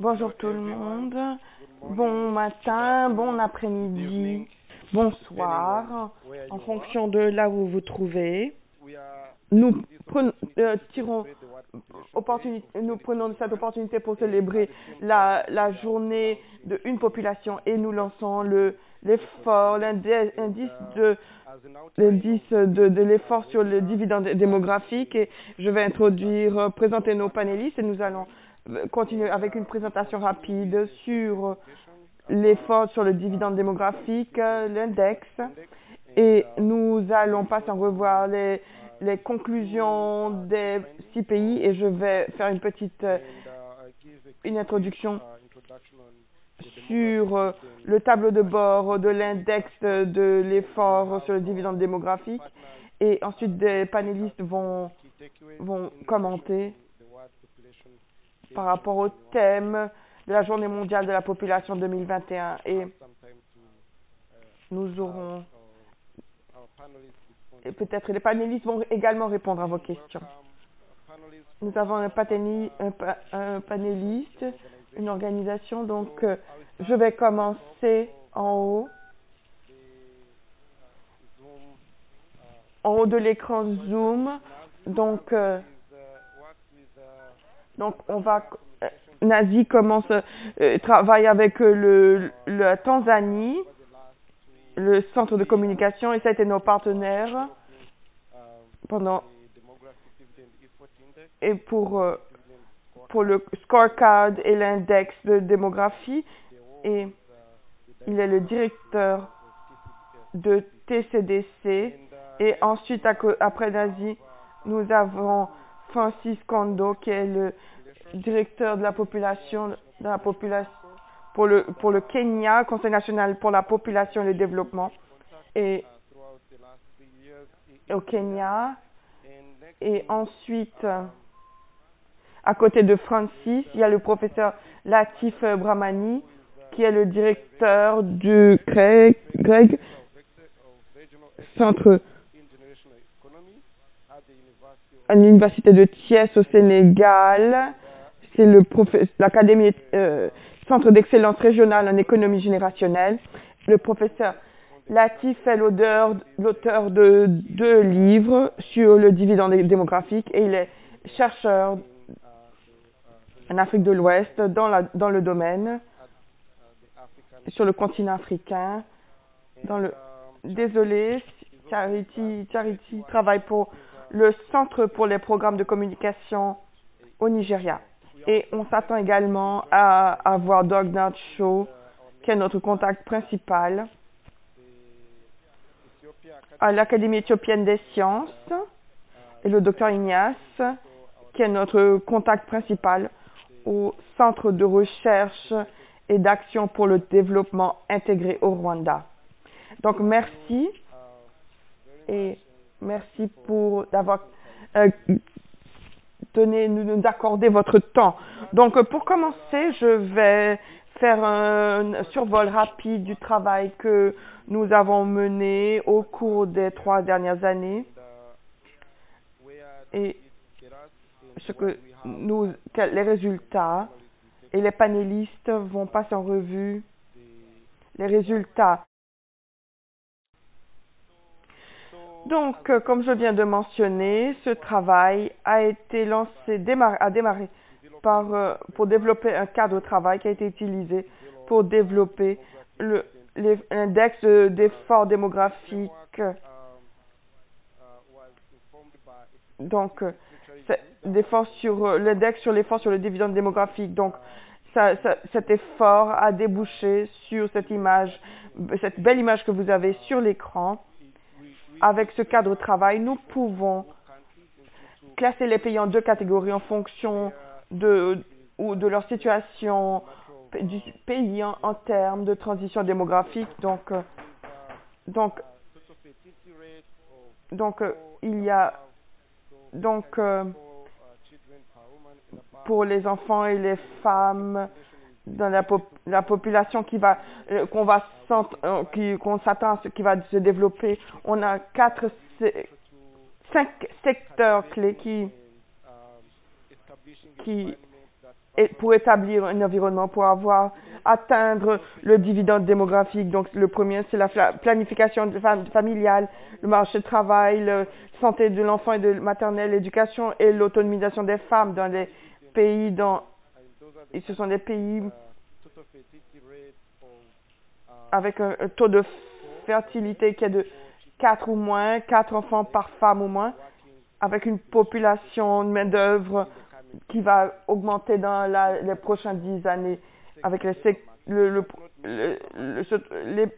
Bonjour tout le monde. Bon matin, bon après-midi, bonsoir, en fonction de là où vous vous trouvez. Nous tirons nous prenons cette opportunité pour célébrer la journée de une population et nous lançons l'effort, l'indice de l'effort sur le dividende démographique et je vais présenter nos panélistes et nous allons continuer avec une présentation rapide sur l'effort sur le dividende démographique, l'index, et nous allons passer en revoir les conclusions des 6 pays et je vais faire une introduction sur le tableau de bord de l'index de l'effort sur le dividende démographique et ensuite des panélistes vont commenter par rapport au thème de la Journée mondiale de la population 2021 et nous aurons et peut-être les panélistes vont également répondre à vos questions. Nous avons un panéliste, une organisation, donc je vais commencer en haut de l'écran Zoom. Donc on va Nazi travaille avec la Tanzanie, le centre de communication, et ça a été nos partenaires pour le scorecard et l'index de démographie, et il est le directeur de TCDC. Et ensuite, après Nazi, nous avons Francis Kondo, qui est le directeur de la population pour le Kenya, Conseil national pour la population et le développement, et au Kenya. Et ensuite, à côté de Francis, il y a le professeur Latif Brahmani, qui est le directeur du Greg Centre à l'université de Thiès au Sénégal. C'est l'académie Centre d'excellence régionale en économie générationnelle. Le professeur Latif est l'auteur de 2 livres sur le dividende démographique et il est chercheur en Afrique de l'Ouest dans le domaine, sur le continent africain. Désolé, Charity travaille pour le Centre pour les programmes de communication au Nigeria. Et on s'attend également à avoir Doug Nacho, qui est notre contact principal à l'Académie éthiopienne des sciences, et le docteur Ignace, qui est notre contact principal au Centre de recherche et d'action pour le développement intégré au Rwanda. Donc merci, et merci pour d'avoir nous accorder votre temps. Donc pour commencer, je vais faire un survol rapide du travail que nous avons mené au cours des 3 dernières années et les résultats, et les panélistes vont passer en revue les résultats. Donc, comme je viens de mentionner, ce travail a démarré pour développer un cadre de travail qui a été utilisé pour développer l'index d'effort démographique. Donc, l'index sur l'effort sur le dividende démographique. Donc, cet effort a débouché sur cette belle image que vous avez sur l'écran. Avec ce cadre de travail, nous pouvons classer les pays en 2 catégories en fonction de leur situation du pays en termes de transition démographique. Donc il y a pour les enfants et les femmes dans la population qu'on s'attend à ce qui va se développer, on a 5 secteurs clés qui pour établir un environnement pour atteindre le dividende démographique. Donc, le premier, c'est la planification familiale, le marché du travail, la santé de l'enfant et de maternelle, l'éducation et l'autonomisation des femmes dans les pays et ce sont des pays avec un taux de fertilité qui est de 4 ou moins, 4 enfants par femme ou moins, avec une population de main-d'œuvre qui va augmenter dans les prochaines 10 années. Avec le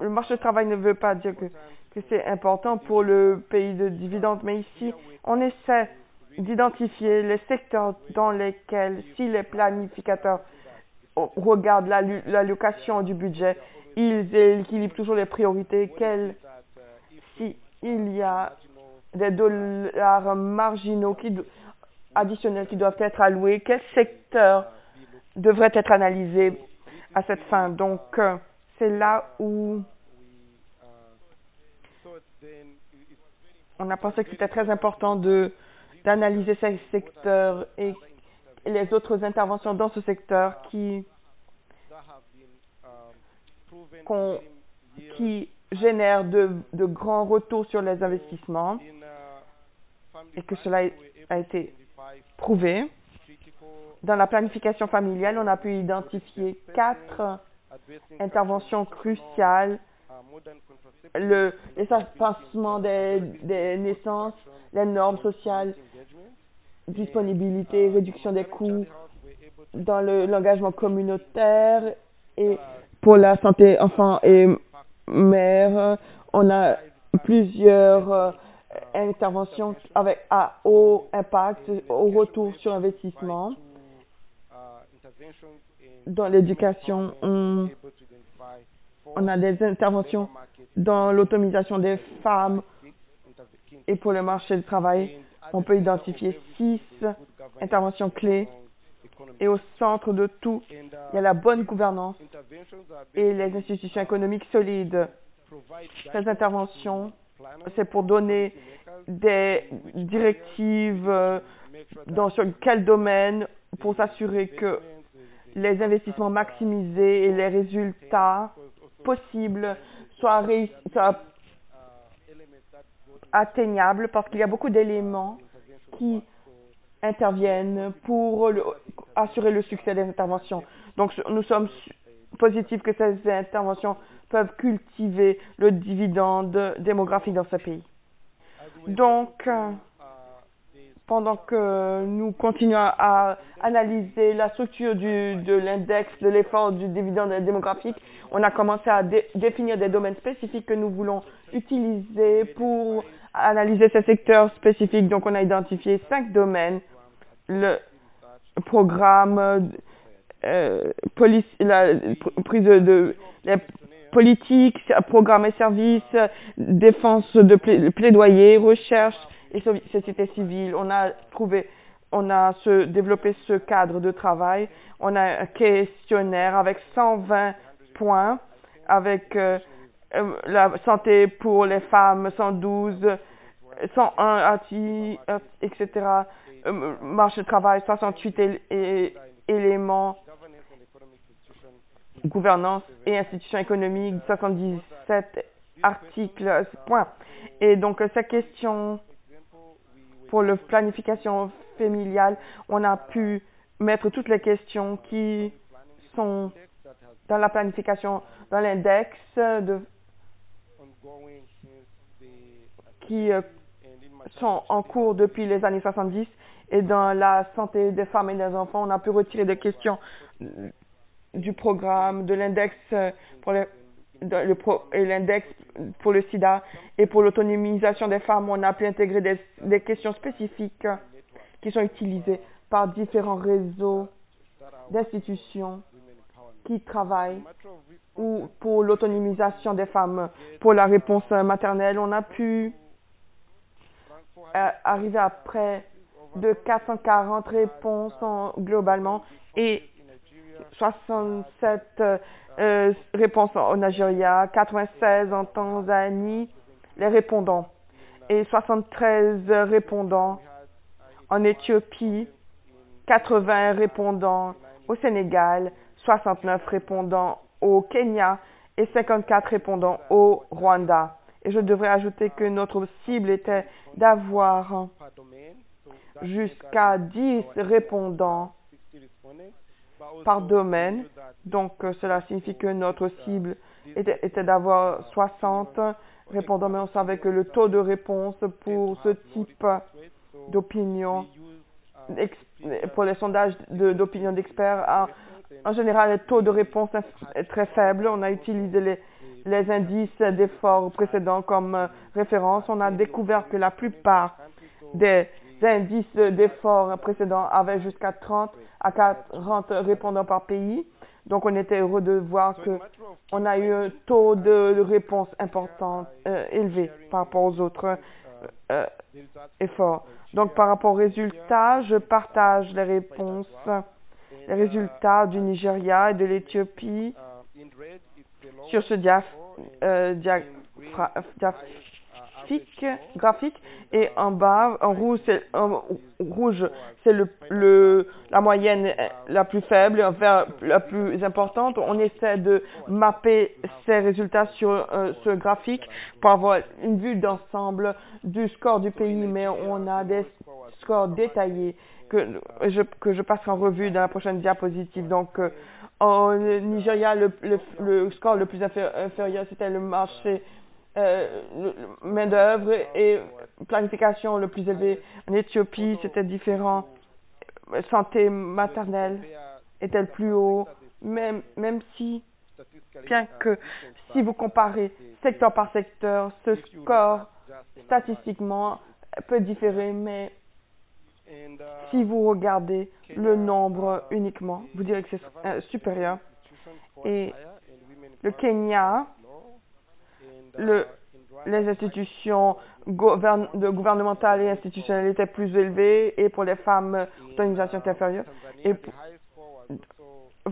marché du travail ne veut pas dire que c'est important pour le pays de dividendes, mais ici, on essaie d'identifier les secteurs dans lesquels, si les planificateurs regardent l'allocation du budget, ils équilibrent toujours les priorités. Si il y a des dollars marginaux additionnels qui doivent être alloués, quel secteur devrait être analysé à cette fin? Donc, c'est là où on a pensé que c'était très important d'analyser ces secteurs et les autres interventions dans ce secteur qui génèrent de grands retours sur les investissements et que cela a été prouvé. Dans la planification familiale, on a pu identifier 4 interventions cruciales: l'espacement des naissances, les normes sociales, disponibilité, réduction des coûts dans l'engagement communautaire et pour la santé enfant et mère. On a plusieurs interventions à haut impact, au retour sur investissement. Dans l'éducation, on a des interventions dans l'autonomisation des femmes et pour le marché du travail. On peut identifier 6 interventions clés et au centre de tout, il y a la bonne gouvernance et les institutions économiques solides. Ces interventions, c'est pour donner des directives sur quel domaine pour s'assurer que les investissements maximisés et les résultats possibles soient atteignables, parce qu'il y a beaucoup d'éléments qui interviennent pour assurer le succès des interventions. Donc, nous sommes positifs que ces interventions peuvent cultiver le dividende démographique dans ce pays. Donc, pendant que nous continuons à analyser la structure de l'index de l'effort du dividende démographique, on a commencé à définir des domaines spécifiques que nous voulons utiliser pour analyser ces secteurs spécifiques. Donc, on a identifié 5 domaines: le programme, les politiques, programmes et services, défense de plaidoyer, recherche et société civile. On a développé ce cadre de travail. On a un questionnaire avec 120 points, avec la santé pour les femmes, 112, 101 etc. Marché de travail, 68 éléments, gouvernance et institutions économiques, 77 articles, points. Et donc, cette question pour la planification familiale, on a pu mettre toutes les questions qui sont dans la planification, dans l'index qui sont en cours depuis les années 70. Et dans la santé des femmes et des enfants, on a pu retirer des questions du programme, de l'index et l'index pour le sida. Et pour l'autonomisation des femmes, on a pu intégrer des questions spécifiques qui sont utilisées par différents réseaux d'institutions qui travaillent ou pour l'autonomisation des femmes. Pour la réponse maternelle, on a pu arriver à près de 440 réponses globalement et 67 réponses au Nigeria, 96 en Tanzanie, les répondants, et 73 répondants en Éthiopie, 80 répondants au Sénégal, 69 répondants au Kenya et 54 répondants au Rwanda. Et je devrais ajouter que notre cible était d'avoir jusqu'à 10 répondants par domaine. Donc, cela signifie que notre cible était d'avoir 60 répondants, mais on savait que le taux de réponse pour ce type d'opinion, pour les sondages d'opinion d'experts, en général, le taux de réponse est très faible. On a utilisé les indices d'efforts précédents comme référence. On a découvert que la plupart des indices d'efforts précédents avaient jusqu'à 30 à 40 répondants par pays. Donc, on était heureux de voir qu'on a eu un taux de réponse important, élevé par rapport aux autres efforts. Donc, par rapport aux résultats, je partage les résultats du Nigeria et de l'Éthiopie sur ce graphique. Et en bas, en rouge, c'est la moyenne la plus faible, en vert la plus importante. On essaie de mapper ces résultats sur ce graphique pour avoir une vue d'ensemble du score du pays, mais on a des scores détaillés que je passerai en revue dans la prochaine diapositive. Donc, au Nigeria, le score le plus inférieur, c'était le marché main-d'œuvre et planification le plus élevé. En Éthiopie, c'était différent. Santé maternelle était le plus haut, même si, bien que si vous comparez secteur par secteur, ce score statistiquement peut différer, mais si vous regardez le nombre uniquement, vous direz que c'est supérieur. Et le Kenya, les institutions gouvernementales et institutionnelles étaient plus élevées, et pour les femmes, l'autonomisation était inférieure, et pour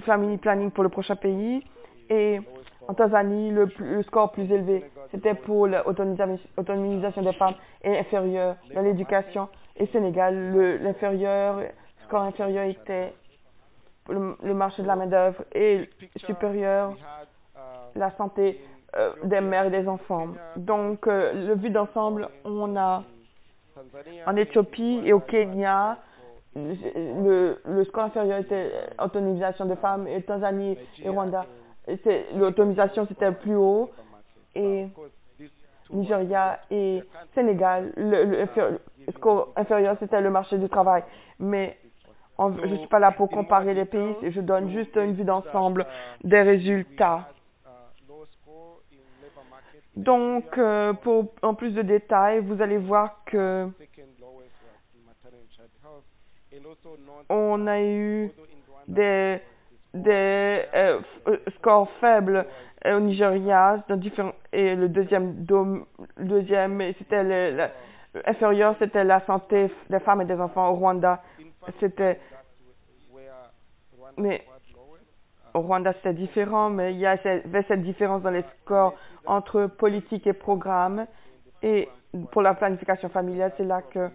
family planning pour le prochain pays. Et en Tanzanie, le score plus élevé, c'était pour l'autonomisation des femmes, et inférieur dans l'éducation. Et Sénégal, le score inférieur était le marché de la main-d'œuvre, et supérieur la santé des mères et des enfants. Donc, le vue d'ensemble, on a en Éthiopie et au Kenya, le score inférieur était autonomisation des femmes, et Tanzanie et Rwanda, l'autonomisation c'était le plus haut, et Nigeria et Sénégal, le score inférieur c'était le marché du travail. Mais je ne suis pas là pour comparer les pays, je donne juste une vue d'ensemble des résultats. Donc, en plus de détails, vous allez voir que on a eu des scores faibles au Nigeria, et le deuxième c'était inférieur, c'était la santé des femmes et des enfants. Au Rwanda, mais au Rwanda c'était différent, mais il y avait cette différence dans les scores entre politique et programme. Et pour la planification familiale, c'est là que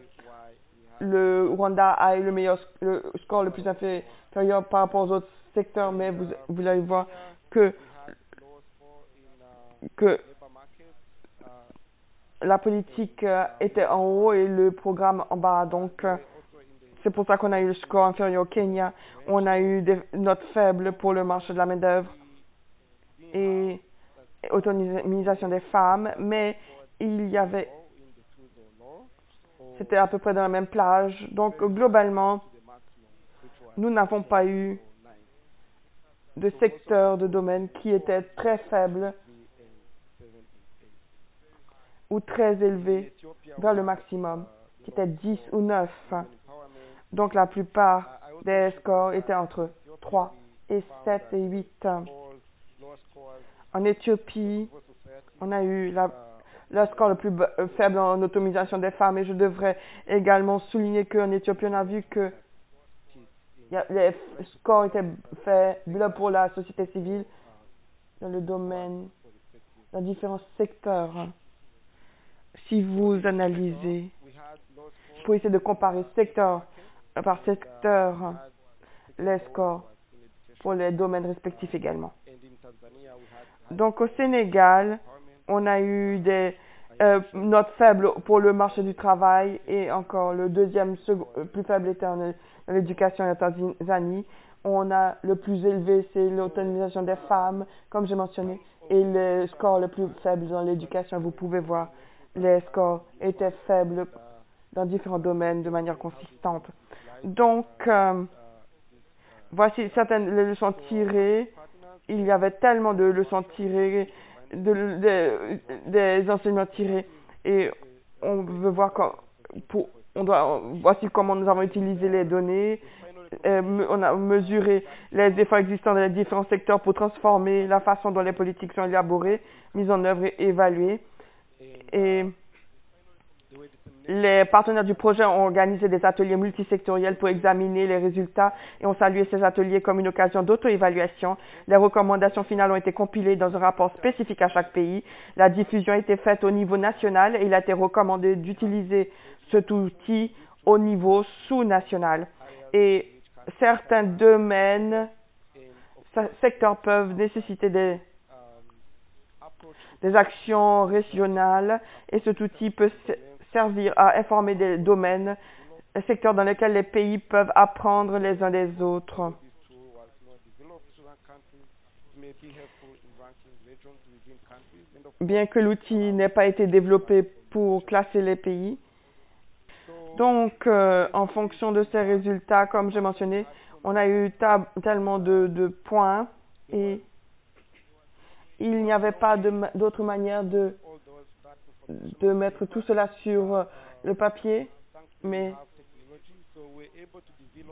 le Rwanda a eu le score le plus inférieur par rapport aux autres secteurs, mais vous allez voir que la politique était en haut et le programme en bas. Donc, c'est pour ça qu'on a eu le score inférieur au Kenya. On a eu des notes faibles pour le marché de la main-d'œuvre et autonomisation des femmes, mais c'était à peu près dans la même plage. Donc, globalement, nous n'avons pas eu de secteur, de domaine qui était très faible ou très élevé vers le maximum, qui était 10 ou 9. Donc, la plupart des scores étaient entre 3 et 7 et 8. En Éthiopie, on a eu le score le plus faible en autonomisation des femmes, et je devrais également souligner qu'en Éthiopie, on a vu que les scores étaient faibles pour la société civile dans le domaine, dans différents secteurs. Si vous analysez, pour essayer de comparer secteur par secteur les scores, pour les domaines respectifs également. Donc au Sénégal, on a eu des notes faibles pour le marché du travail et encore le deuxième plus faible était en l'éducation et la Tanzanie. On a le plus élevé, c'est l'autonomisation des femmes, comme j'ai mentionné, et le score le plus faible dans l'éducation. Vous pouvez voir, les scores étaient faibles dans différents domaines de manière consistante. Donc, voici certaines leçons tirées. Il y avait tellement de leçons tirées, des enseignements tirés, et on veut voir voici comment nous avons utilisé les données. On a mesuré les efforts existants dans les différents secteurs pour transformer la façon dont les politiques sont élaborées, mises en œuvre et évaluées. Et les partenaires du projet ont organisé des ateliers multisectoriels pour examiner les résultats et ont salué ces ateliers comme une occasion d'auto-évaluation. Les recommandations finales ont été compilées dans un rapport spécifique à chaque pays. La diffusion a été faite au niveau national et il a été recommandé d'utiliser cet outil au niveau sous-national. Et certains domaines, secteurs peuvent nécessiter des actions régionales et cet outil peut servir à informer des domaines, secteurs dans lesquels les pays peuvent apprendre les uns des autres. Bien que l'outil n'ait pas été développé pour classer les pays. Donc, en fonction de ces résultats, comme j'ai mentionné, on a eu tellement de points et il n'y avait pas d'autre manière de mettre tout cela sur le papier, mais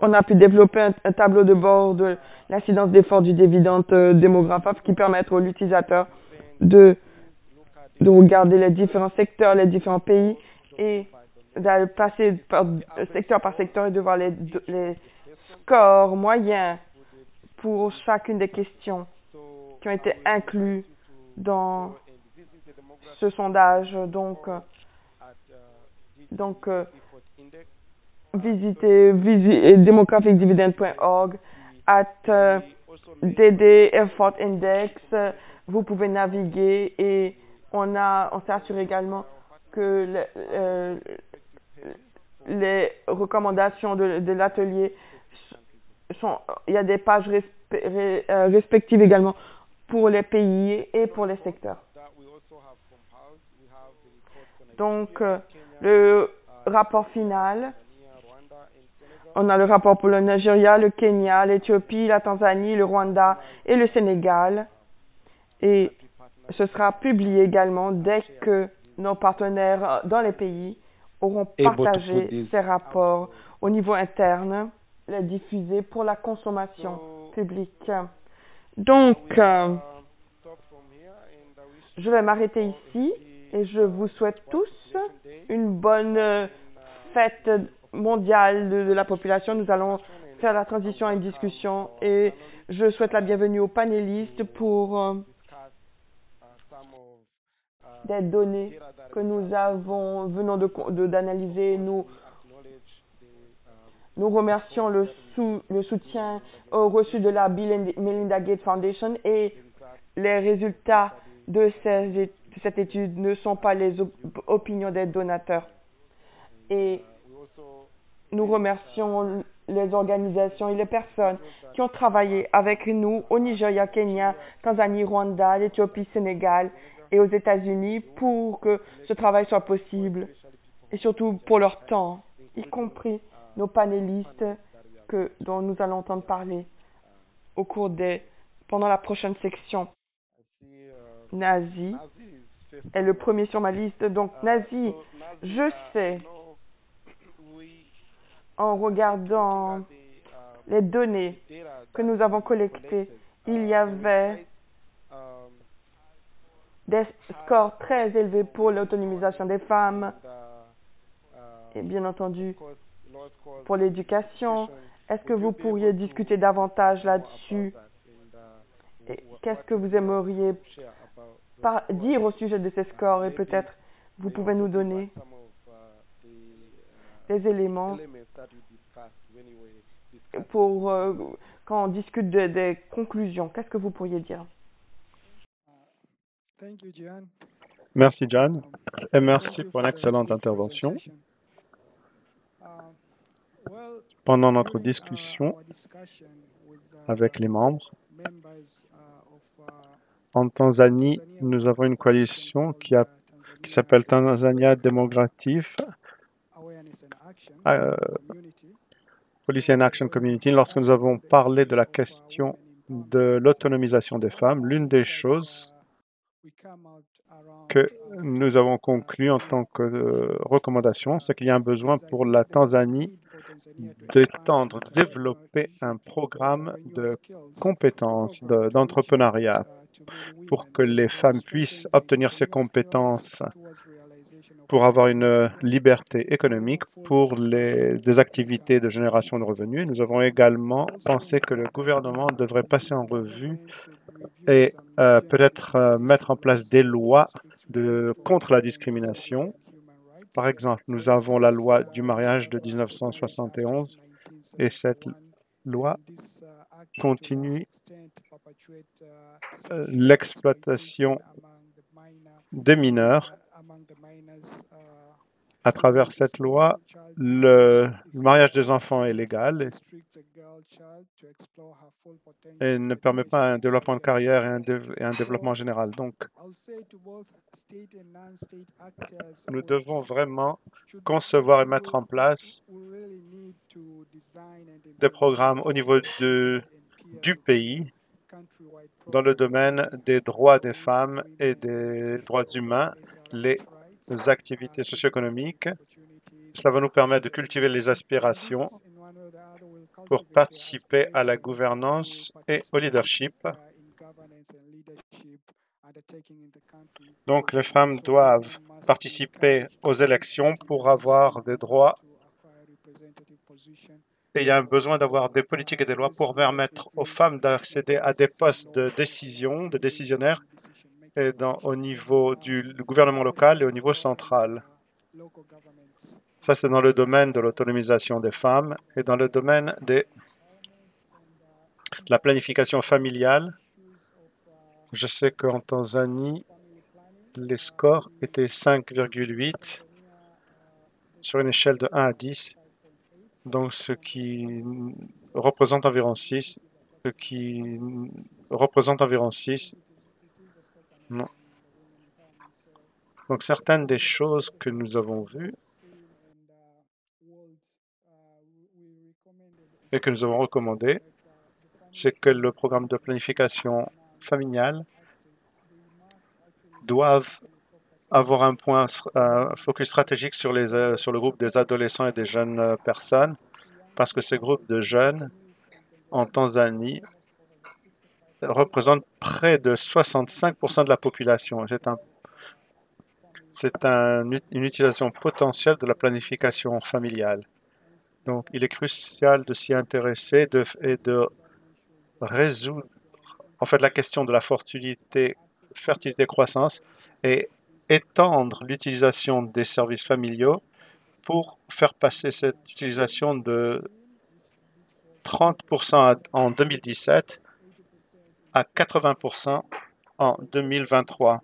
on a pu développer un tableau de bord de l'incidence d'effort du dividende démographe qui permettra à l'utilisateur de regarder les différents secteurs, les différents pays et d'aller passer secteur par secteur et de voir les scores moyens pour chacune des questions qui ont été inclus dans ce sondage. Donc visitez demographicdividend.org DD Effort Index. Vous pouvez naviguer et on s'est assuré également que les recommandations de l'atelier il y a des pages respectives également pour les pays et pour les secteurs. Donc, le rapport final, on a le rapport pour le Nigeria, le Kenya, l'Éthiopie, la Tanzanie, le Rwanda et le Sénégal. Et ce sera publié également dès que nos partenaires dans les pays auront partagé ces rapports au niveau interne, les diffuser pour la consommation publique. Donc, je vais m'arrêter ici et je vous souhaite tous une bonne fête mondiale de la population. Nous allons faire la transition à une discussion et je souhaite la bienvenue aux panélistes pour des données que nous venons d'analyser. Nous remercions le soutien reçu de la Bill and Melinda Gates Foundation et les résultats de cette étude ne sont pas les opinions des donateurs. Et nous remercions les organisations et les personnes qui ont travaillé avec nous au Nigeria, Kenya, Tanzanie, Rwanda, l'Éthiopie, Sénégal et aux États-Unis pour que ce travail soit possible et surtout pour leur temps, y compris nos panélistes dont nous allons entendre parler pendant la prochaine section. Nazi est le premier sur ma liste. Donc, Nazi, je sais, en regardant les données que nous avons collectées, il y avait des scores très élevés pour l'autonomisation des femmes et bien entendu pour l'éducation. Est-ce que vous pourriez discuter davantage là-dessus? Et qu'est-ce que vous aimeriez dire au sujet de ces scores et peut-être vous pouvez nous donner des éléments pour quand on discute des conclusions. Qu'est-ce que vous pourriez dire? Merci, John, et merci pour l'excellente intervention. Pendant notre discussion avec les membres, en Tanzanie, nous avons une coalition qui s'appelle Tanzania Démocrative Policy and Action Community. Lorsque nous avons parlé de la question de l'autonomisation des femmes, l'une des choses que nous avons conclu en tant que recommandation, c'est qu'il y a un besoin pour la Tanzanie d'étendre, de développer un programme de compétences, d'entrepreneuriat, pour que les femmes puissent obtenir ces compétences pour avoir une liberté économique pour des activités de génération de revenus. Nous avons également pensé que le gouvernement devrait passer en revue et peut-être mettre en place des lois contre la discrimination. Par exemple, nous avons la loi du mariage de 1971 et cette loi continue l'exploitation des mineurs. À travers cette loi, le mariage des enfants est légal et ne permet pas un développement de carrière et un développement général. Donc, nous devons vraiment concevoir et mettre en place des programmes au niveau du pays dans le domaine des droits des femmes et des droits humains, les activités socio-économiques. Cela va nous permettre de cultiver les aspirations pour participer à la gouvernance et au leadership. Donc, les femmes doivent participer aux élections pour avoir des droits. Et il y a un besoin d'avoir des politiques et des lois pour permettre aux femmes d'accéder à des postes de décision, de décisionnaires, et au niveau du gouvernement local et au niveau central. Ça, c'est dans le domaine de l'autonomisation des femmes et dans le domaine de la planification familiale. Je sais qu'en Tanzanie, les scores étaient 5,8 sur une échelle de 1 à 10, donc ce qui représente environ 6, Non. Donc certaines des choses que nous avons vues et que nous avons recommandées, c'est que le programme de planification familiale doivent avoir un focus stratégique sur le groupe des adolescents et des jeunes personnes, parce que ces groupes de jeunes en Tanzanie représentent près de 65% de la population. C'est une utilisation potentielle de la planification familiale. Donc, il est crucial de s'y intéresser et de résoudre en fait la question de la fertilité-croissance et étendre l'utilisation des services familiaux pour faire passer cette utilisation de 30% en 2017 à 80% en 2023.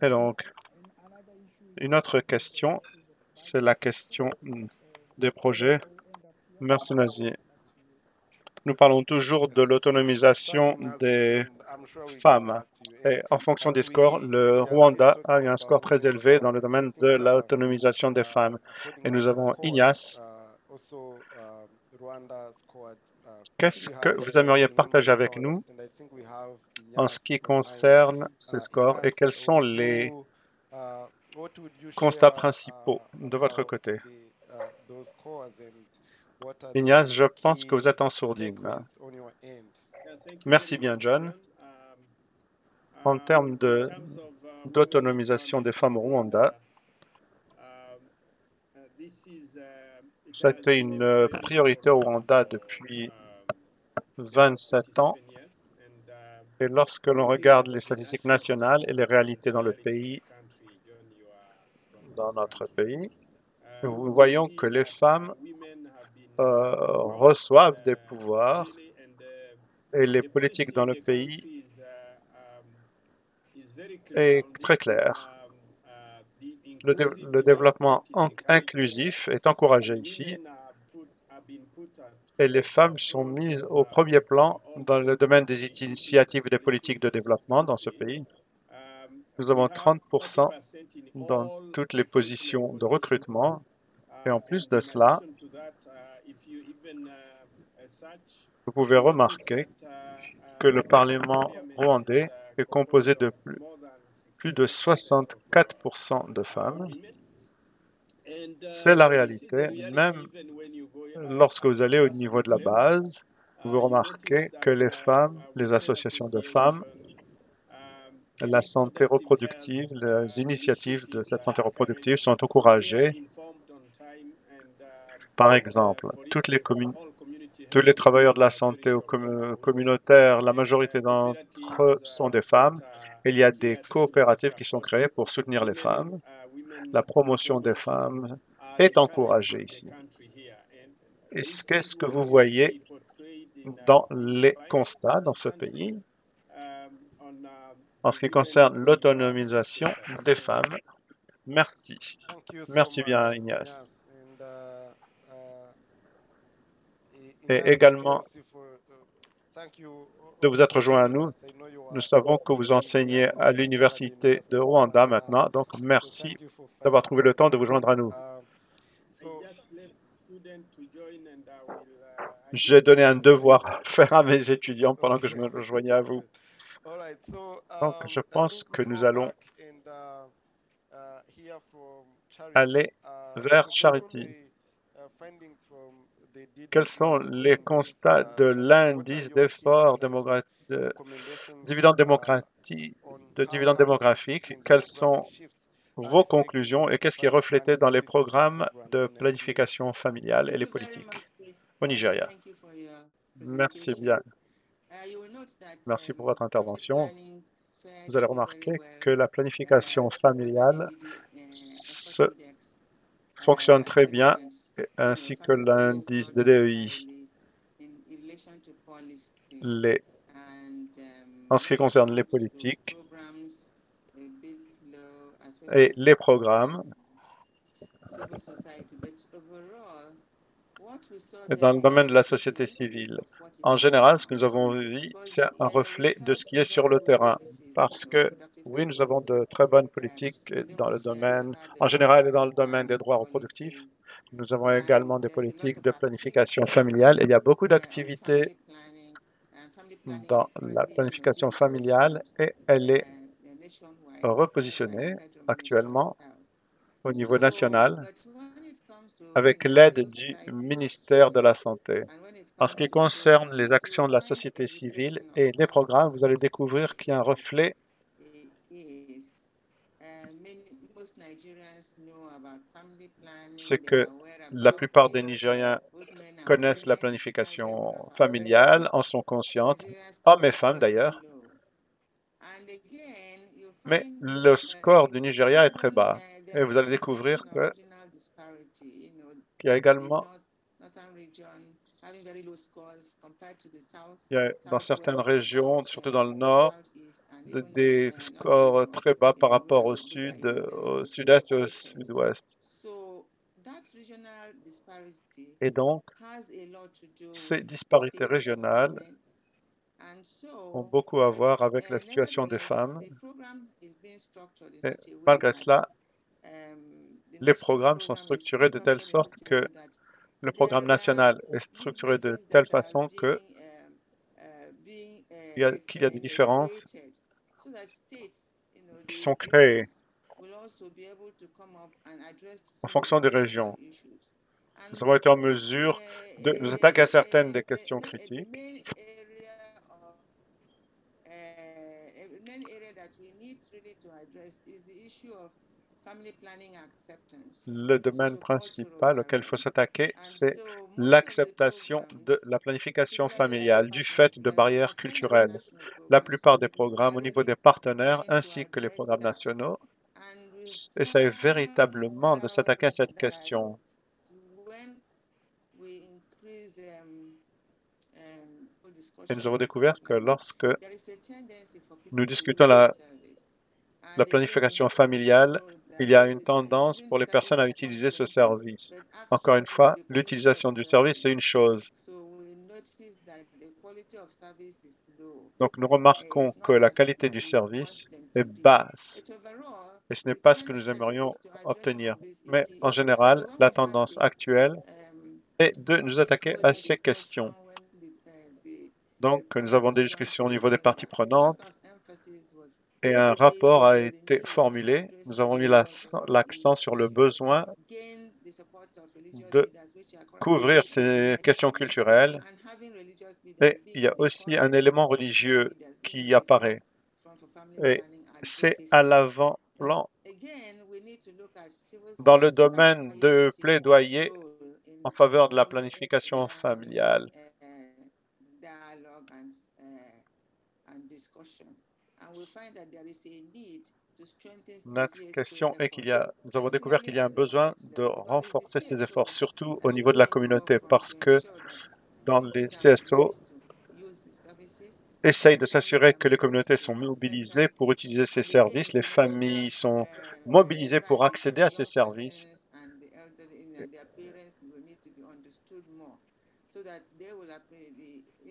Et donc, une autre question, c'est la question des projets. Merci, Nazi. Nous parlons toujours de l'autonomisation des femmes. Et en fonction des scores, le Rwanda a eu un score très élevé dans le domaine de l'autonomisation des femmes. Et nous avons Ignace. Qu'est-ce que vous aimeriez partager avec nous en ce qui concerne ces scores et quels sont les constats principaux de votre côté? Ignace, je pense que vous êtes en sourdine. Merci bien, John. En termes d'autonomisation des femmes au Rwanda, c'était une priorité au Rwanda depuis 27 ans. Et lorsque l'on regarde les statistiques nationales et les réalités dans notre pays, Nous voyons que les femmes reçoivent des pouvoirs et les politiques dans le pays est très claire. Le développement inclusif est encouragé ici et les femmes sont mises au premier plan dans le domaine des initiatives et des politiques de développement dans ce pays. Nous avons 30% dans toutes les positions de recrutement et en plus de cela, vous pouvez remarquer que le Parlement rwandais est composé de plus de 64% de femmes. C'est la réalité, même lorsque vous allez au niveau de la base, vous remarquez que les femmes, les associations de femmes, la santé reproductive, les initiatives de cette santé reproductive sont encouragées. Par exemple, tous les travailleurs de la santé communautaire, la majorité d'entre eux sont des femmes. Il y a des coopératives qui sont créées pour soutenir les femmes. La promotion des femmes est encouragée ici. Qu'est-ce que vous voyez dans les constats dans ce pays en ce qui concerne l'autonomisation des femmes? Merci. Merci bien, Ignace. Et également de vous être joint à nous. Nous savons que vous enseignez à l'Université de Rwanda maintenant, donc merci d'avoir trouvé le temps de vous joindre à nous. J'ai donné un devoir à faire à mes étudiants pendant que je me rejoignais à vous. Donc, je pense que nous allons aller vers Charity. Quels sont les constats de l'indice d'effort de dividende démographique? Quelles sont vos conclusions et qu'est-ce qui est reflété dans les programmes de planification familiale et les politiques au Nigeria? Merci bien. Merci pour votre intervention. Vous allez remarquer que la planification familiale fonctionne très bien, ainsi que l'indice de DEI. En ce qui concerne les politiques et les programmes, et dans le domaine de la société civile. En général, ce que nous avons vu, c'est un reflet de ce qui est sur le terrain. Parce que, oui, nous avons de très bonnes politiques dans le domaine, en général, et dans le domaine des droits reproductifs. Nous avons également des politiques de planification familiale. Et il y a beaucoup d'activités dans la planification familiale et elle est repositionnée actuellement au niveau national avec l'aide du ministère de la Santé. En ce qui concerne les actions de la société civile et les programmes, vous allez découvrir qu'il y a un reflet. C'est que la plupart des Nigériens connaissent la planification familiale, en sont conscientes, hommes et femmes d'ailleurs. Mais le score du Nigeria est très bas. Et vous allez découvrir qu'il y a également, dans certaines régions, surtout dans le nord, des scores très bas par rapport au sud, au sud-est et au sud-ouest. Et donc, ces disparités régionales ont beaucoup à voir avec la situation des femmes. Et malgré cela, les programmes sont structurés de telle sorte que le programme national est structuré de telle façon qu'il y a des différences qui sont créées en fonction des régions. Nous avons été en mesure de nous attaquer à certaines des questions critiques. Le domaine principal auquel il faut s'attaquer, c'est l'acceptation de la planification familiale du fait de barrières culturelles. La plupart des programmes au niveau des partenaires ainsi que les programmes nationaux essaye véritablement de s'attaquer à cette question. Et nous avons découvert que lorsque nous discutons la planification familiale, il y a une tendance pour les personnes à utiliser ce service. Encore une fois, l'utilisation du service, c'est une chose. Donc, nous remarquons que la qualité du service est basse. Et ce n'est pas ce que nous aimerions obtenir. Mais en général, la tendance actuelle est de nous attaquer à ces questions. Donc, nous avons des discussions au niveau des parties prenantes et un rapport a été formulé. Nous avons mis l'accent sur le besoin de couvrir ces questions culturelles et il y a aussi un élément religieux qui apparaît et c'est à l'avant-plan dans le domaine de plaidoyer en faveur de la planification familiale. Notre question est nous avons découvert qu'il y a un besoin de renforcer ces efforts, surtout au niveau de la communauté, parce que dans les CSO, essayent de s'assurer que les communautés sont mobilisées pour utiliser ces services, les familles sont mobilisées pour accéder à ces services.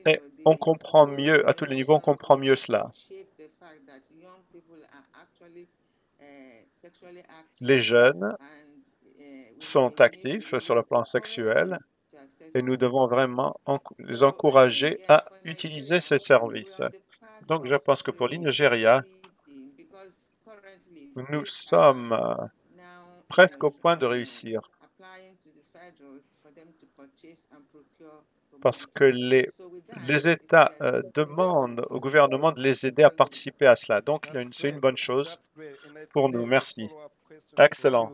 Et on comprend mieux, à tous les niveaux, on comprend mieux cela. Les jeunes sont actifs sur le plan sexuel et nous devons vraiment les encourager à utiliser ces services. Donc, je pense que pour l'Nigeria, nous sommes presque au point de réussir parce que les États demandent au gouvernement de les aider à participer à cela. Donc, c'est une bonne chose pour nous. Merci. Excellent.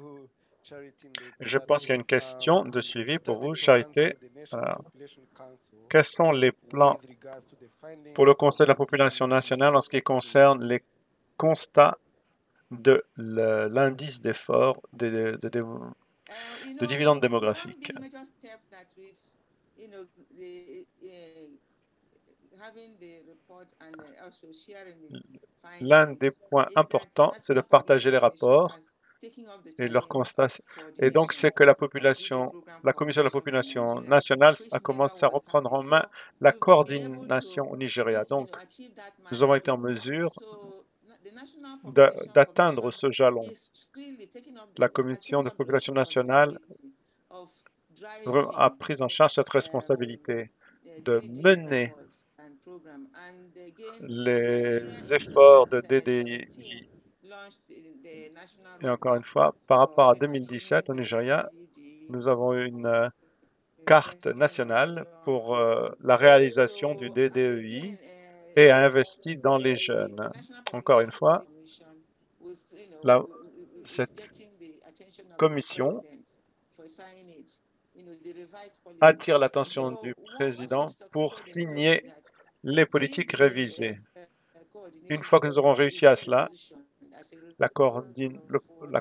Je pense qu'il y a une question de suivi pour vous, Charité. Quels sont les plans pour le Conseil de la population nationale en ce qui concerne les constats de l'indice d'effort de dividendes démographiques? L'un des points importants, c'est de partager les rapports et leurs constats. Et donc, c'est que la Commission de la population nationale a commencé à reprendre en main la coordination au Nigeria. Donc, nous avons été en mesure d'atteindre ce jalon. La Commission de la population nationale a pris en charge cette responsabilité de mener les efforts de DDI. Et encore une fois, par rapport à 2017 au Nigeria, nous avons une carte nationale pour la réalisation du DDEI et a investi dans les jeunes. Encore une fois, cette commission attire l'attention du président pour signer les politiques révisées. Une fois que nous aurons réussi à cela, la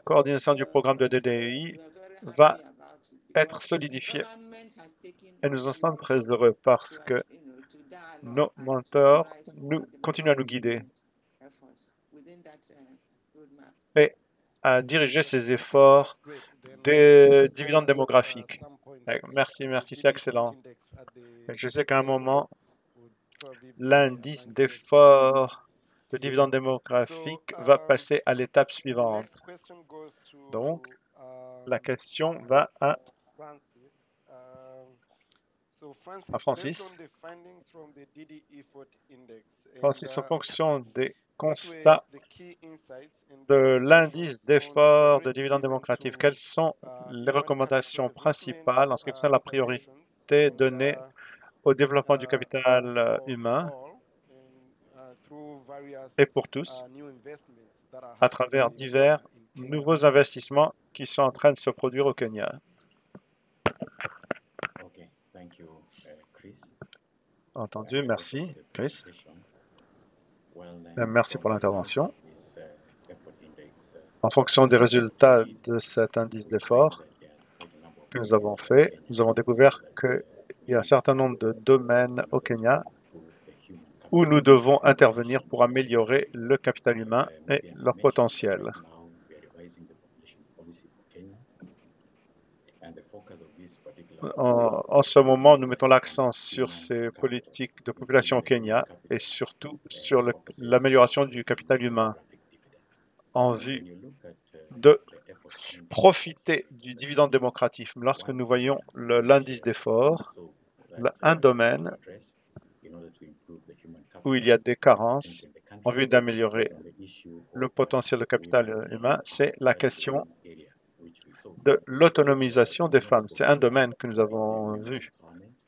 coordination du programme de DDI va être solidifiée. Et nous en sommes très heureux parce que nos mentors continuent à nous guider et à diriger ces efforts des dividendes démographiques. Merci, c'est excellent. Je sais qu'à un moment, l'indice d'effort de dividendes démographiques va passer à l'étape suivante. Donc, la question va à Francis. Francis, en fonction des constats de l'indice d'effort de dividendes démocratiques, quelles sont les recommandations principales en ce qui concerne la priorité donnée au développement du capital humain et pour tous à travers divers nouveaux investissements qui sont en train de se produire au Kenya? Entendu, merci, Chris. Merci pour l'intervention. En fonction des résultats de cet indice d'effort que nous avons fait, nous avons découvert qu'il y a un certain nombre de domaines au Kenya où nous devons intervenir pour améliorer le capital humain et leur potentiel. En ce moment, nous mettons l'accent sur ces politiques de population au Kenya et surtout sur l'amélioration du capital humain en vue de profiter du dividende démocratique. Lorsque nous voyons l'indice d'effort, un domaine où il y a des carences en vue d'améliorer le potentiel de capital humain, c'est la question de l'autonomisation des femmes. C'est un domaine que nous avons vu,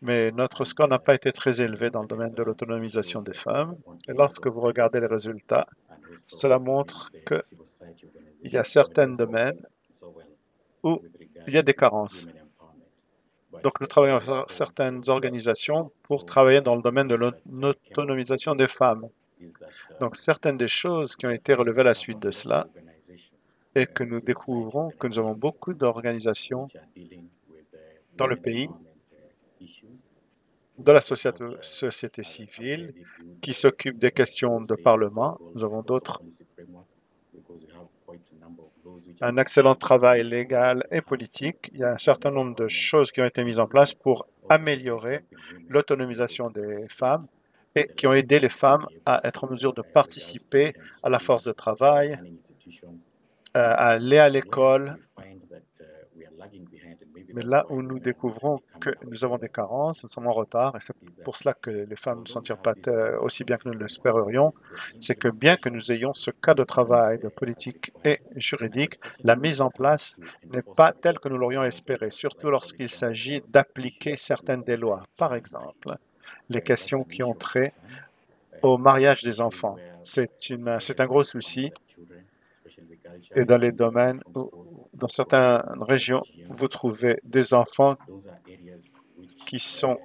mais notre score n'a pas été très élevé dans le domaine de l'autonomisation des femmes. Et lorsque vous regardez les résultats, cela montre qu'il y a certains domaines où il y a des carences. Donc, nous travaillons avec certaines organisations pour travailler dans le domaine de l'autonomisation des femmes. Donc, certaines des choses qui ont été relevées à la suite de cela est que nous découvrons que nous avons beaucoup d'organisations dans le pays, de la société civile, qui s'occupent des questions de parlement. Nous avons un excellent travail légal et politique. Il y a un certain nombre de choses qui ont été mises en place pour améliorer l'autonomisation des femmes et qui ont aidé les femmes à être en mesure de participer à la force de travail, à aller à l'école. Mais là où nous découvrons que nous avons des carences, nous sommes en retard, et c'est pour cela que les femmes ne s'en tirent pas aussi bien que nous l'espérions, c'est que bien que nous ayons ce cas de travail, de politique et juridique, la mise en place n'est pas telle que nous l'aurions espéré, surtout lorsqu'il s'agit d'appliquer certaines des lois. Par exemple, les questions qui ont trait au mariage des enfants. C'est un gros souci. Et dans les domaines, dans certaines régions, vous trouvez des enfants qui sont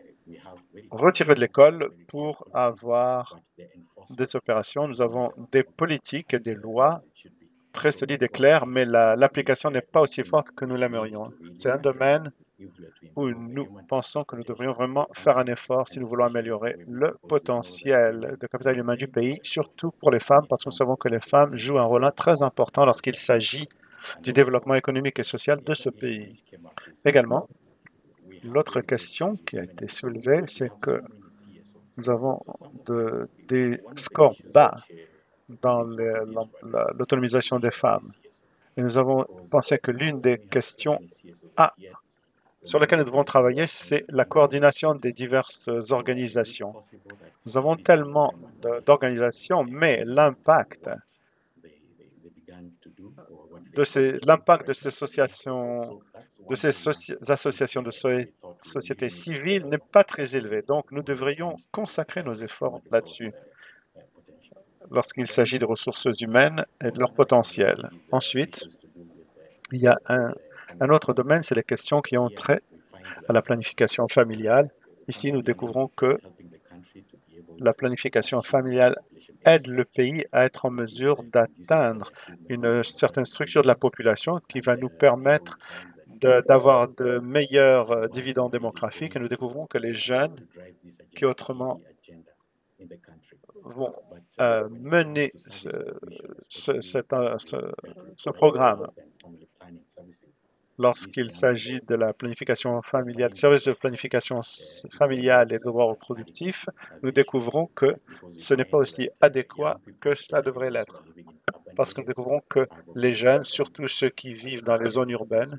retirés de l'école pour avoir des opérations. Nous avons des politiques et des lois très solides et claires, mais l'application n'est pas aussi forte que nous l'aimerions. C'est un domaine où nous pensons que nous devrions vraiment faire un effort si nous voulons améliorer le potentiel de capital humain du pays, surtout pour les femmes, parce que nous savons que les femmes jouent un rôle très important lorsqu'il s'agit du développement économique et social de ce pays. Également, l'autre question qui a été soulevée, c'est que nous avons des scores bas dans l'autonomisation des femmes. Et nous avons pensé que l'une des questions sur lesquelles nous devons travailler, c'est la coordination des diverses organisations. Nous avons tellement d'organisations, mais l'impact de ces associations de société civile n'est pas très élevé. Donc, nous devrions consacrer nos efforts là-dessus lorsqu'il s'agit des ressources humaines et de leur potentiel. Ensuite, il y a un autre domaine, c'est les questions qui ont trait à la planification familiale. Ici, nous découvrons que la planification familiale aide le pays à être en mesure d'atteindre une certaine structure de la population qui va nous permettre d'avoir de meilleurs dividendes démographiques. Et nous découvrons que les jeunes qui autrement vont mener ce programme lorsqu'il s'agit de la planification familiale, services de planification familiale et de droits reproductifs, nous découvrons que ce n'est pas aussi adéquat que cela devrait l'être. Parce que nous découvrons que les jeunes, surtout ceux qui vivent dans les zones urbaines,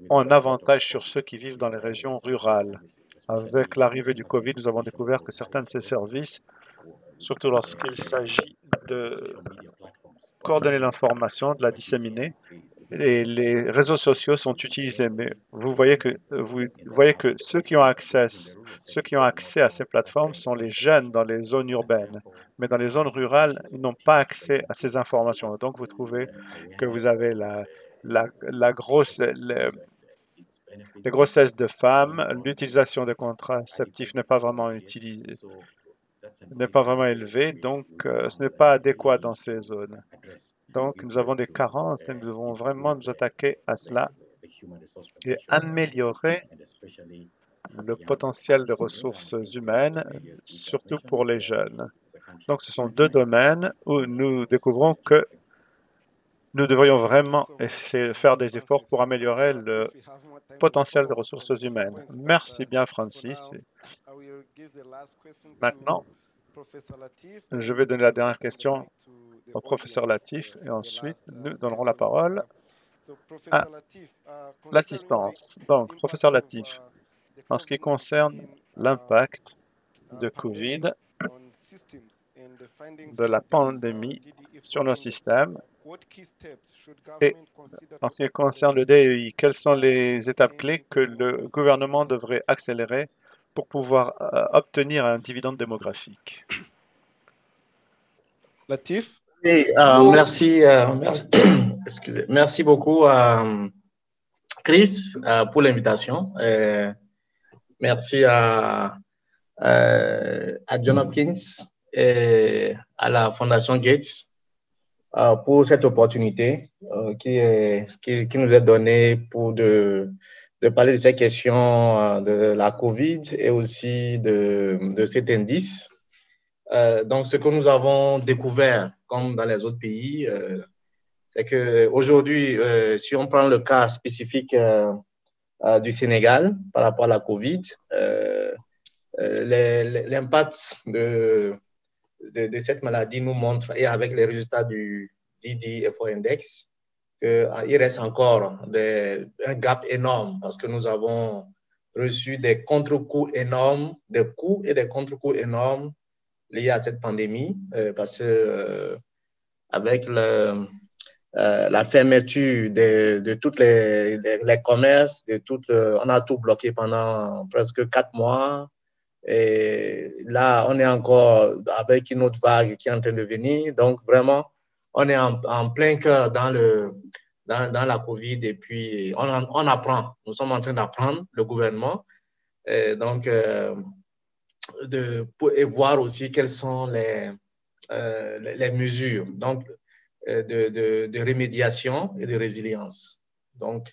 ont un avantage sur ceux qui vivent dans les régions rurales. Avec l'arrivée du COVID, nous avons découvert que certains de ces services, surtout lorsqu'il s'agit de coordonner l'information, de la disséminer, et les réseaux sociaux sont utilisés, mais vous voyez que ceux qui ont accès à ces plateformes sont les jeunes dans les zones urbaines, mais dans les zones rurales, ils n'ont pas accès à ces informations. Donc, vous trouvez que vous avez les grossesses de femmes, l'utilisation des contraceptifs n'est pas vraiment utilisée. n'est pas vraiment élevé, donc ce n'est pas adéquat dans ces zones. Donc nous avons des carences et nous devons vraiment nous attaquer à cela et améliorer le potentiel des ressources humaines, surtout pour les jeunes. Donc ce sont deux domaines où nous découvrons que nous devrions vraiment faire des efforts pour améliorer le potentiel des ressources humaines. Merci bien, Francis. Maintenant, je vais donner la dernière question au professeur Latif et ensuite nous donnerons la parole à l'assistance. Donc, professeur Latif, en ce qui concerne l'impact de COVID, de la pandémie sur nos systèmes, et en ce qui concerne le DEI, quelles sont les étapes clés que le gouvernement devrait accélérer pour pouvoir obtenir un dividende démographique? Latif? Oui, merci, excusez, merci beaucoup Chris pour l'invitation. Merci à John Hopkins et à la Fondation Gates pour cette opportunité qui nous est donnée pour de parler de ces questions de la COVID et aussi de cet indice. Donc, ce que nous avons découvert, comme dans les autres pays, c'est qu'aujourd'hui, si on prend le cas spécifique du Sénégal par rapport à la COVID, l'impact de cette maladie nous montre, et avec les résultats du DD-F4 Index, qu'il reste encore un gap énorme parce que nous avons reçu des contre-coups énormes, des coups et des contre-coups énormes liés à cette pandémie, parce que avec la fermeture de tous les commerces, on a tout bloqué pendant presque 4 mois. Et là, on est encore avec une autre vague qui est en train de venir. Donc, vraiment, on est en plein cœur dans la COVID et puis on apprend. Nous sommes en train d'apprendre, le gouvernement. Donc, et voir aussi quelles sont les mesures donc, de remédiation et de résilience. Donc,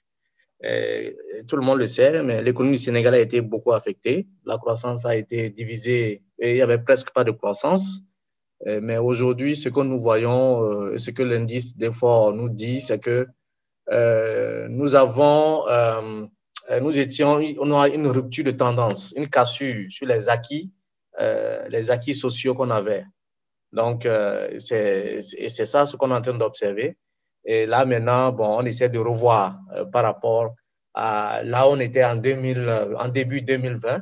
tout le monde le sait, mais l'économie du Sénégal a été beaucoup affectée. La croissance a été divisée et il n'y avait presque pas de croissance. Mais aujourd'hui, ce que nous voyons, ce que l'indice d'effort nous dit, c'est que on a une rupture de tendance, une cassure sur les acquis sociaux qu'on avait. Donc, c'est ça ce qu'on est en train d'observer. Et là, maintenant, bon, on essaie de revoir par rapport à là où on était en début 2020,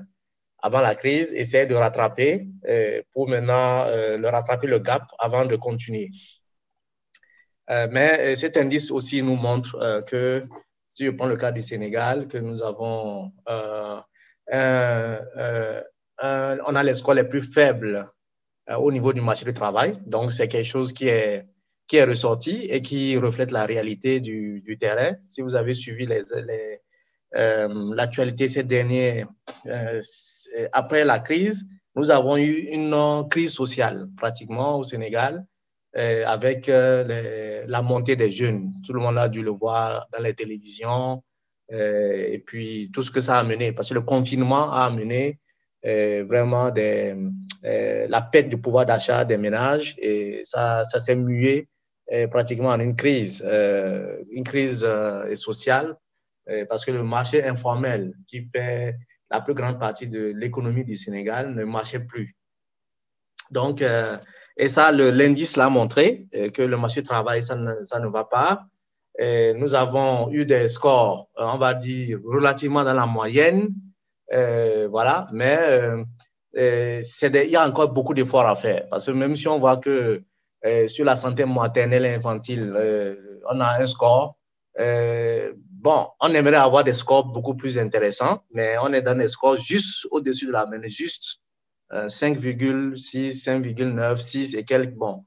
avant la crise, essayer de rattraper pour maintenant rattraper le gap avant de continuer. Mais cet indice aussi nous montre que, si je prends le cas du Sénégal, que nous avons on a les scores les plus faibles au niveau du marché du travail. Donc, c'est quelque chose qui est ressorti et qui reflète la réalité du terrain. Si vous avez suivi l'actualité ces derniers, après la crise, nous avons eu une crise sociale pratiquement au Sénégal avec la montée des jeunes. Tout le monde a dû le voir dans les télévisions et puis tout ce que ça a amené. Parce que le confinement a amené vraiment la perte du pouvoir d'achat des ménages et ça s'est mué pratiquement en une crise sociale parce que le marché informel qui fait la plus grande partie de l'économie du Sénégal ne marchait plus. Donc, et ça, l'indice l'a montré que le marché du travail, ça ne va pas. Et nous avons eu des scores, on va dire, relativement dans la moyenne. Voilà, mais il y a encore beaucoup d'efforts à faire parce que même si on voit que sur la santé maternelle et infantile, on a un score, bon, on aimerait avoir des scores beaucoup plus intéressants, mais on est dans des scores juste au-dessus de la moyenne, juste 5,6, 5,9, 6 et quelques, bon.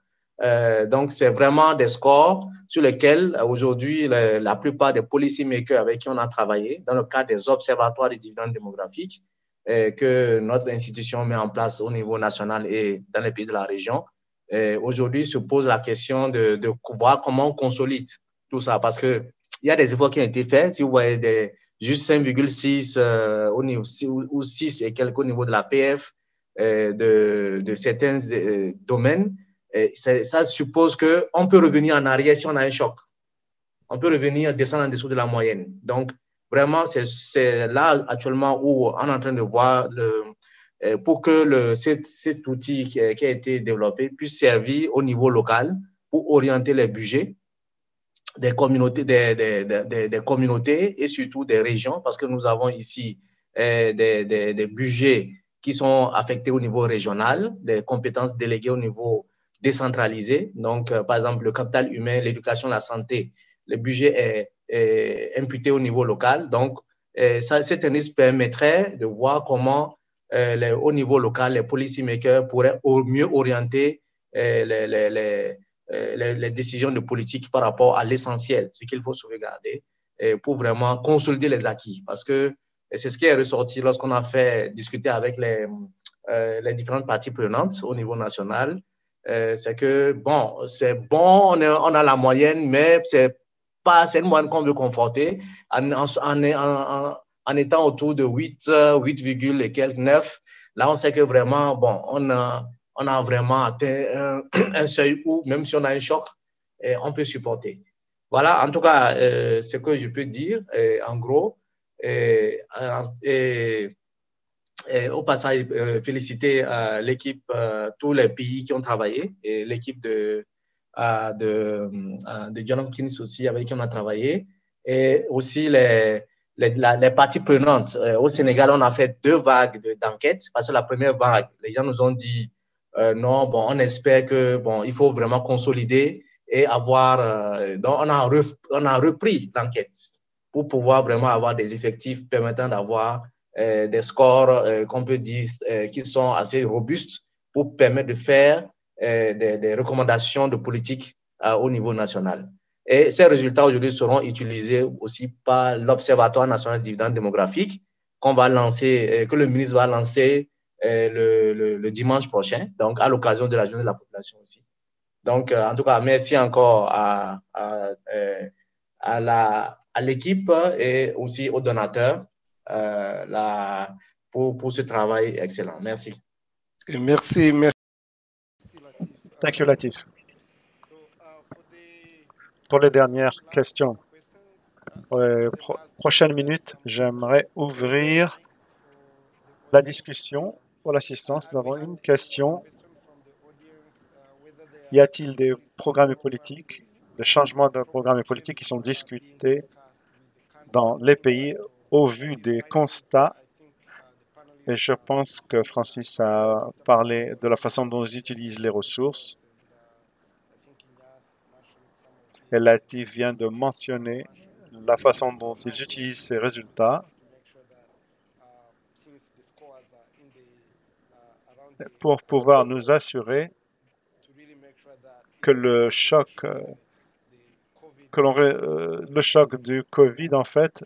Donc, c'est vraiment des scores sur lesquels, aujourd'hui, la plupart des policy makers avec qui on a travaillé, dans le cadre des observatoires des dividendes démographiques, que notre institution met en place au niveau national et dans les pays de la région. Aujourd'hui, se pose la question de voir comment on consolide tout ça, parce qu'il y a des efforts qui ont été faits. Si vous voyez juste 5,6 au niveau, ou 6 et quelques au niveau de la PF, de certains domaines, ça suppose qu'on peut revenir en arrière si on a un choc. On peut revenir, descendre en dessous de la moyenne. Donc, vraiment, c'est là actuellement où on est en train de voir pour que cet outil qui a été développé puisse servir au niveau local pour orienter les budgets des communautés, des communautés et surtout des régions, parce que nous avons ici des budgets qui sont affectés au niveau régional, des compétences déléguées au niveau décentralisé. Donc, par exemple, le capital humain, l'éducation, la santé, le budget est imputé au niveau local. Donc, cet indice permettrait de voir comment, au niveau local, les policy makers pourraient au mieux orienter les décisions de politique par rapport à l'essentiel, ce qu'il faut sauvegarder pour vraiment consolider les acquis. Parce que c'est ce qui est ressorti lorsqu'on a fait discuter avec les différentes parties prenantes au niveau national. C'est que, bon, c'est bon, on a la moyenne, mais c'est une moyenne qu'on veut conforter en étant autour de 8 et quelques 9. Là, on sait que vraiment, bon, on a vraiment atteint un seuil où, même si on a un choc, on peut supporter. Voilà, en tout cas, ce que je peux dire, en gros. Au passage, féliciter l'équipe, tous les pays qui ont travaillé, et l'équipe de John Hopkins aussi avec qui on a travaillé, et aussi les parties prenantes. Au Sénégal, on a fait 2 vagues d'enquêtes, parce que la première vague, les gens nous ont dit non, bon, on espère que bon, il faut vraiment consolider et avoir. Donc, on a repris l'enquête pour pouvoir vraiment avoir des effectifs permettant d'avoir des scores qu'on peut dire qui sont assez robustes pour permettre de faire des recommandations de politique au niveau national. Et ces résultats aujourd'hui seront utilisés aussi par l'Observatoire national des dividendes démographiques qu'on va lancer, que le ministre va lancer le dimanche prochain, donc à l'occasion de la journée de la population aussi. Donc, en tout cas, merci encore à l'équipe et aussi aux donateurs pour ce travail excellent. Merci. Merci. Thank you, Latif. Pour les dernières questions, pour les prochaines minutes, j'aimerais ouvrir la discussion pour l'assistance. Nous avons une question. Y a-t-il des programmes politiques, des changements de programmes politiques qui sont discutés dans les pays au vu des constats? Et je pense que Francis a parlé de la façon dont ils utilisent les ressources. Et Latif vient de mentionner la façon dont ils utilisent ces résultats pour pouvoir nous assurer que le choc du Covid, en fait,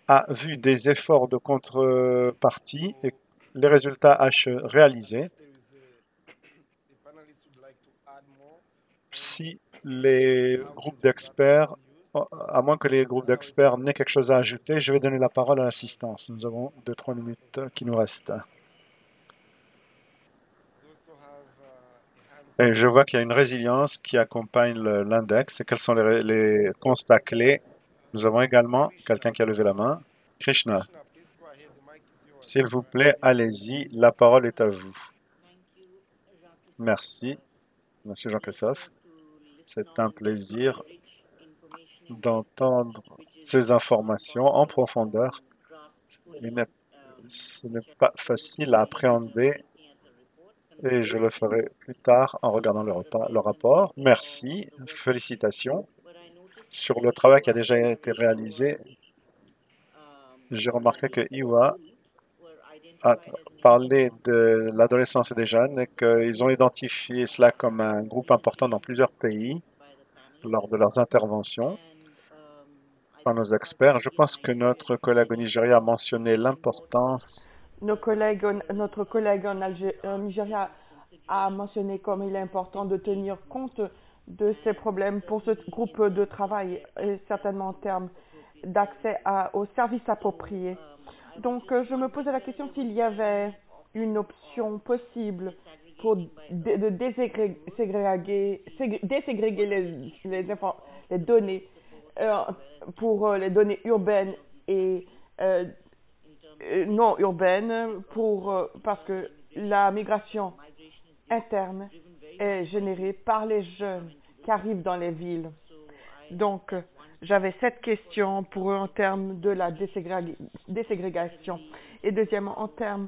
a vu des efforts de contrepartie et les résultats réalisés. Si les groupes d'experts, à moins que les groupes d'experts n'aient quelque chose à ajouter, je vais donner la parole à l'assistance. Nous avons 2-3 minutes qui nous restent. Et je vois qu'il y a une résilience qui accompagne l'index. Et quels sont les constats clés? Nous avons également quelqu'un qui a levé la main. Krishna, s'il vous plaît, allez-y. La parole est à vous. Merci, Monsieur Jean-Christophe. C'est un plaisir d'entendre ces informations en profondeur. Ce n'est pas facile à appréhender et je le ferai plus tard en regardant le rapport. Merci, félicitations sur le travail qui a déjà été réalisé. J'ai remarqué que IWA a parlé de l'adolescence et des jeunes et qu'ils ont identifié cela comme un groupe important dans plusieurs pays lors de leurs interventions. par nos experts. Je pense que notre collègue au Nigeria a mentionné l'importance Notre collègue en Nigeria a mentionné comme il est important de tenir compte de ces problèmes pour ce groupe de travail, et certainement en termes d'accès aux services appropriés. Donc, je me posais la question s'il y avait une option possible pour déségréguer les données euh, pour les données urbaines et euh, non urbaines parce que la migration interne est générée par les jeunes qui arrivent dans les villes. Donc, j'avais cette question pour eux en termes de la déségrégation. Et deuxièmement, en termes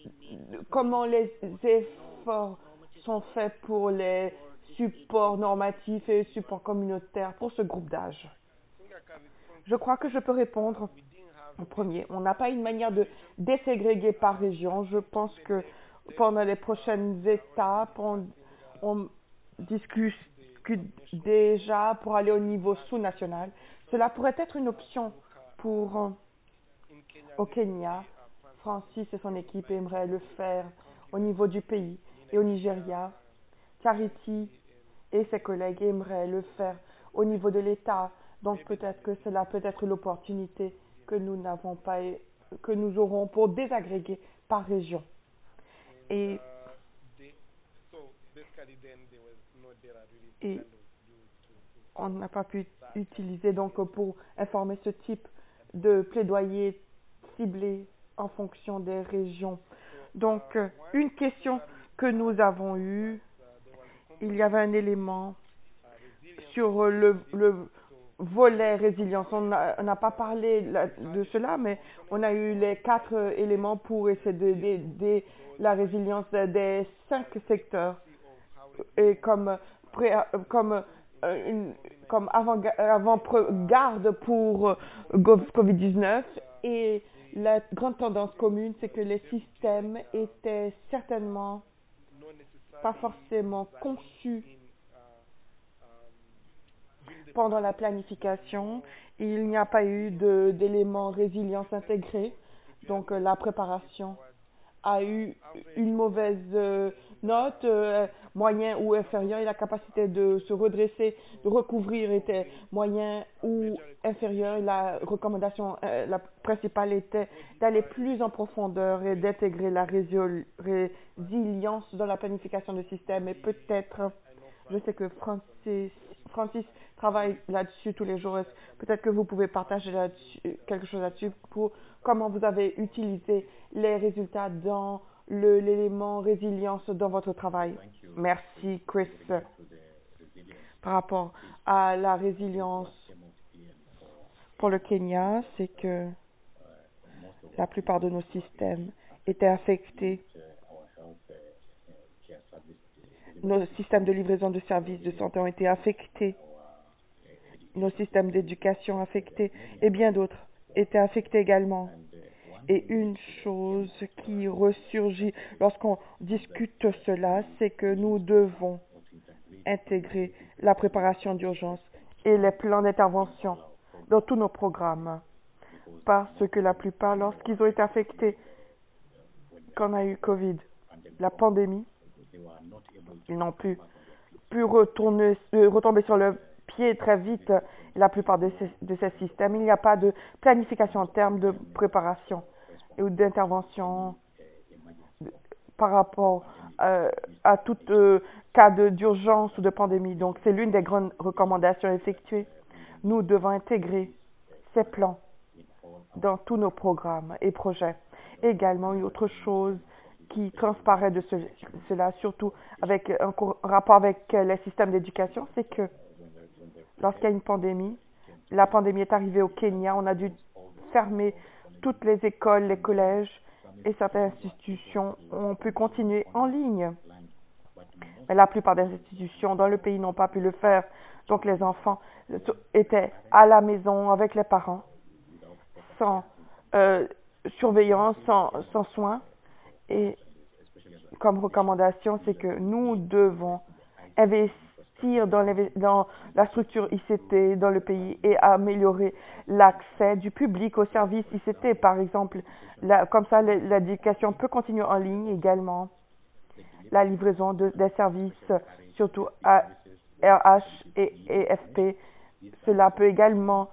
de comment les efforts sont faits pour les supports normatifs et supports communautaires pour ce groupe d'âge. Je crois que je peux répondre en premier. On n'a pas une manière de déségréguer par région. Je pense que pendant les prochaines étapes, on discute déjà pour aller au niveau sous-national. Cela pourrait être une option pour au Kenya. Francis et son équipe aimeraient le faire au niveau du pays. Et au Nigeria, Charity et ses collègues aimeraient le faire au niveau de l'État. Donc peut-être que cela peut être l'opportunité que nous n'avons pas, que nous aurons pour désagréger par région. Et on n'a pas pu utiliser donc pour informer ce type de plaidoyer ciblé en fonction des régions. Donc, une question que nous avons eue, il y avait un élément sur le volet résilience. On n'a pas parlé de cela, mais on a eu les 4 éléments pour essayer d'aider la résilience des 5 secteurs. Et comme avant-garde pour COVID-19. Et la grande tendance commune, c'est que les systèmes étaient certainement pas forcément conçus pendant la planification. Il n'y a pas eu d'éléments résilience intégrés. Donc la préparation a eu une mauvaise note, moyen ou inférieur, et la capacité de se redresser, de recouvrir était moyen ou inférieur. La recommandation la principale était d'aller plus en profondeur et d'intégrer la résilience dans la planification du système. Et peut-être, je sais que Francis travaille là-dessus tous les jours. Peut-être que vous pouvez partager quelque chose là-dessus pour comment vous avez utilisé les résultats dans l'élément résilience dans votre travail. Merci, Chris. Par rapport à la résilience pour le Kenya, c'est que la plupart de nos systèmes étaient affectés. Nos systèmes de livraison de services de santé ont été affectés. Nos systèmes d'éducation affectés et bien d'autres étaient affectés également. Et une chose qui ressurgit lorsqu'on discute cela, c'est que nous devons intégrer la préparation d'urgence et les plans d'intervention dans tous nos programmes. Parce que la plupart, lorsqu'ils ont été affectés, quand on a eu Covid, la pandémie, ils n'ont pu retomber sur le pied très vite. La plupart de ces systèmes, il n'y a pas de planification en termes de préparation ou d'intervention par rapport à tout cas d'urgence ou de pandémie. Donc, c'est l'une des grandes recommandations effectuées. Nous devons intégrer ces plans dans tous nos programmes et projets. Également, une autre chose qui transparaît de cela, surtout avec un rapport avec les systèmes d'éducation, c'est que lorsqu'il y a une pandémie, la pandémie est arrivée au Kenya, on a dû fermer toutes les écoles, les collèges et certaines institutions ont pu continuer en ligne. Mais la plupart des institutions dans le pays n'ont pas pu le faire. Donc les enfants étaient à la maison avec les parents, sans surveillance, sans soins. Et comme recommandation, c'est que nous devons investir dans la structure ICT dans le pays et améliorer l'accès du public aux services ICT, par exemple. Comme ça, l'éducation peut continuer en ligne également. La livraison des services, surtout à RH et EFP, cela peut également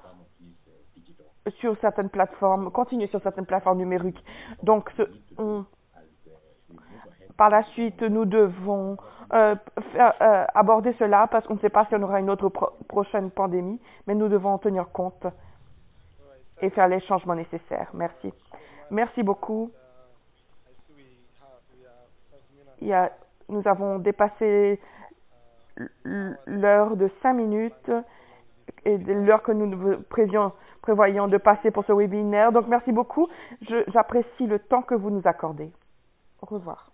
sur certaines plateformes, continuer sur certaines plateformes numériques. Donc, par la suite, nous devons aborder cela parce qu'on ne sait pas si on aura une autre prochaine pandémie, mais nous devons en tenir compte et faire les changements nécessaires. Merci. Merci beaucoup. Nous avons dépassé l'heure de 5 minutes et l'heure que nous prévoyons de passer pour ce webinaire. Donc, merci beaucoup. J'apprécie le temps que vous nous accordez. Au revoir.